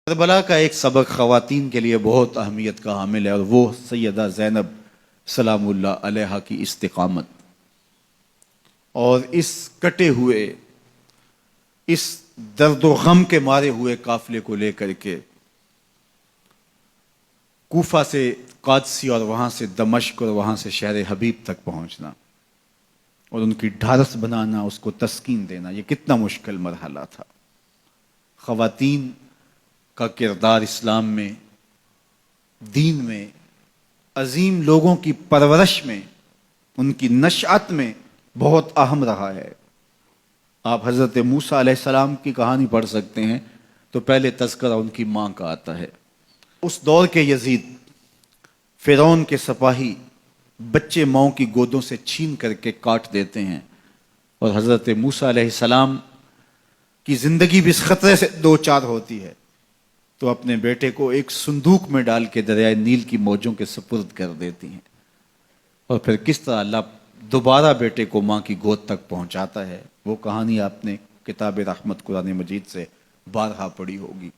کربلا کا ایک سبق خواتین کے لیے بہت اہمیت کا حامل ہے، اور وہ سیدہ زینب سلام اللہ علیہا کی استقامت اور اس کٹے ہوئے، اس درد و غم کے مارے ہوئے قافلے کو لے کر کے کوفہ سے قادسی اور وہاں سے دمشق اور وہاں سے شہر حبیب تک پہنچنا اور ان کی ڈھارس بنانا، اس کو تسکین دینا، یہ کتنا مشکل مرحلہ تھا۔ خواتین کا کردار اسلام میں، دین میں، عظیم لوگوں کی پرورش میں، ان کی نشأت میں بہت اہم رہا ہے۔ آپ حضرت موسیٰ علیہ السلام کی کہانی پڑھ سکتے ہیں تو پہلے تذکرہ ان کی ماں کا آتا ہے۔ اس دور کے یزید، فرعون کے سپاہی بچے ماؤں کی گودوں سے چھین کر کے کاٹ دیتے ہیں، اور حضرت موسیٰ علیہ السلام کی زندگی بھی اس خطرے سے دو چار ہوتی ہے، تو اپنے بیٹے کو ایک صندوق میں ڈال کے دریائے نیل کی موجوں کے سپرد کر دیتی ہیں، اور پھر کس طرح اللہ دوبارہ بیٹے کو ماں کی گود تک پہنچاتا ہے، وہ کہانی آپ نے کتاب رحمت قرآن مجید سے بارہا پڑھی ہوگی۔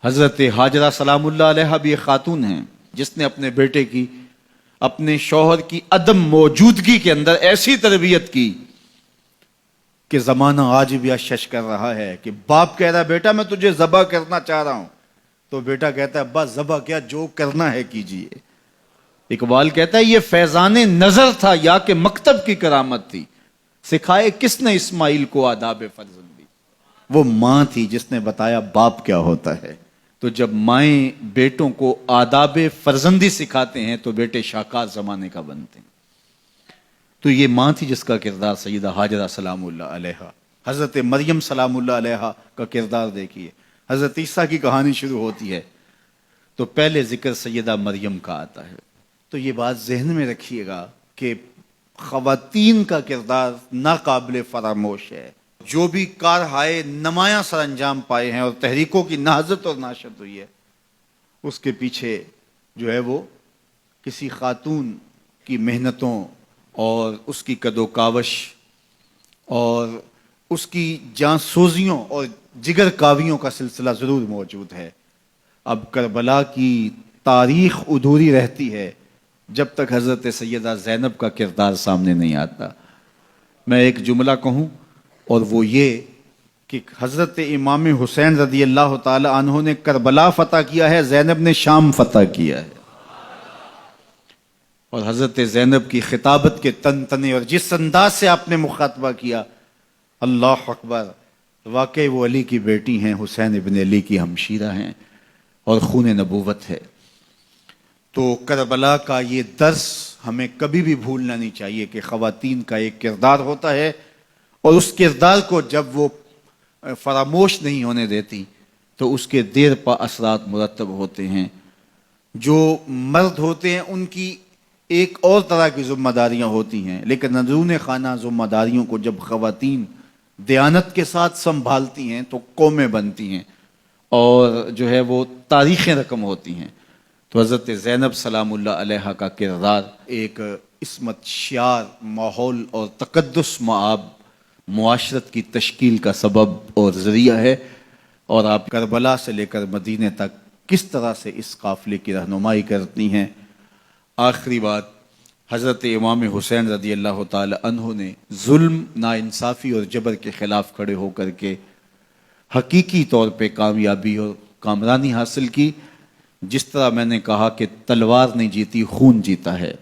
حضرت ہاجرہ سلام اللہ علیہا بھی ایک خاتون ہیں جس نے اپنے بیٹے کی، اپنے شوہر کی عدم موجودگی کے اندر ایسی تربیت کی کہ زمانہ آج بھی اشش کر رہا ہے کہ باپ کہہ رہا ہے بیٹا میں تجھے ذبح کرنا چاہ رہا ہوں، تو بیٹا کہتا ہے ابا ذبح کیا، جو کرنا ہے کیجئے۔ اقبال کہتا ہے یہ فیضان نظر تھا یا کہ مکتب کی کرامت تھی، سکھائے کس نے اسماعیل کو آداب فرزندی۔ وہ ماں تھی جس نے بتایا باپ کیا ہوتا ہے۔ تو جب مائیں بیٹوں کو آداب فرزندی سکھاتے ہیں تو بیٹے شاہکار زمانے کا بنتے ہیں۔ تو یہ ماں تھی جس کا کردار سیدہ ہاجرہ سلام اللہ علیہا۔ حضرت مریم سلام اللہ علیہا کا کردار دیکھیے، حضرت عیسیٰ کی کہانی شروع ہوتی ہے تو پہلے ذکر سیدہ مریم کا آتا ہے۔ تو یہ بات ذہن میں رکھیے گا کہ خواتین کا کردار ناقابل فراموش ہے۔ جو بھی کارہائے نمایاں سر انجام پائے ہیں اور تحریکوں کی نہضت اور ناشت ہوئی ہے، اس کے پیچھے جو ہے وہ کسی خاتون کی محنتوں اور اس کی کد و کاوش اور اس کی جانسوزیوں اور جگر کاویوں کا سلسلہ ضرور موجود ہے۔ اب کربلا کی تاریخ ادھوری رہتی ہے جب تک حضرت سیدہ زینب کا کردار سامنے نہیں آتا۔ میں ایک جملہ کہوں اور وہ یہ کہ حضرت امام حسین رضی اللہ تعالی عنہ نے کربلا فتح کیا ہے، زینب نے شام فتح کیا ہے۔ اور حضرت زینب کی خطابت کے تن تنے اور جس انداز سے آپ نے مخاطبہ کیا، اللہ اکبر، واقعی وہ علی کی بیٹی ہیں، حسین ابن علی کی ہمشیرہ ہیں اور خون نبوت ہے۔ تو کربلا کا یہ درس ہمیں کبھی بھی بھولنا نہیں چاہیے کہ خواتین کا ایک کردار ہوتا ہے، اور اس کردار کو جب وہ فراموش نہیں ہونے دیتی تو اس کے دیر پا اثرات مرتب ہوتے ہیں۔ جو مرد ہوتے ہیں ان کی ایک اور طرح کی ذمہ داریاں ہوتی ہیں، لیکن اندرون خانہ ذمہ داریوں کو جب خواتین دیانت کے ساتھ سنبھالتی ہیں تو قومیں بنتی ہیں اور جو ہے وہ تاریخیں رقم ہوتی ہیں۔ تو حضرت زینب سلام اللہ علیہا کا کردار ایک عصمت شیار ماحول اور تقدس مآب معاشرت کی تشکیل کا سبب اور ذریعہ ہے، اور آپ کربلا سے لے کر مدینے تک کس طرح سے اس قافلے کی رہنمائی کرتی ہیں۔ آخری بات، حضرت امام حسین رضی اللہ تعالی عنہ نے ظلم، ناانصافی اور جبر کے خلاف کھڑے ہو کر کے حقیقی طور پہ کامیابی اور کامرانی حاصل کی۔ جس طرح میں نے کہا کہ تلوار نہیں جیتی، خون جیتا ہے۔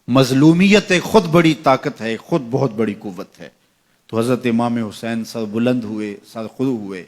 مظلومیت خود بڑی طاقت ہے، خود بہت بڑی قوت ہے۔ تو حضرت امام حسین سر بلند ہوئے، سر خرو ہوئے،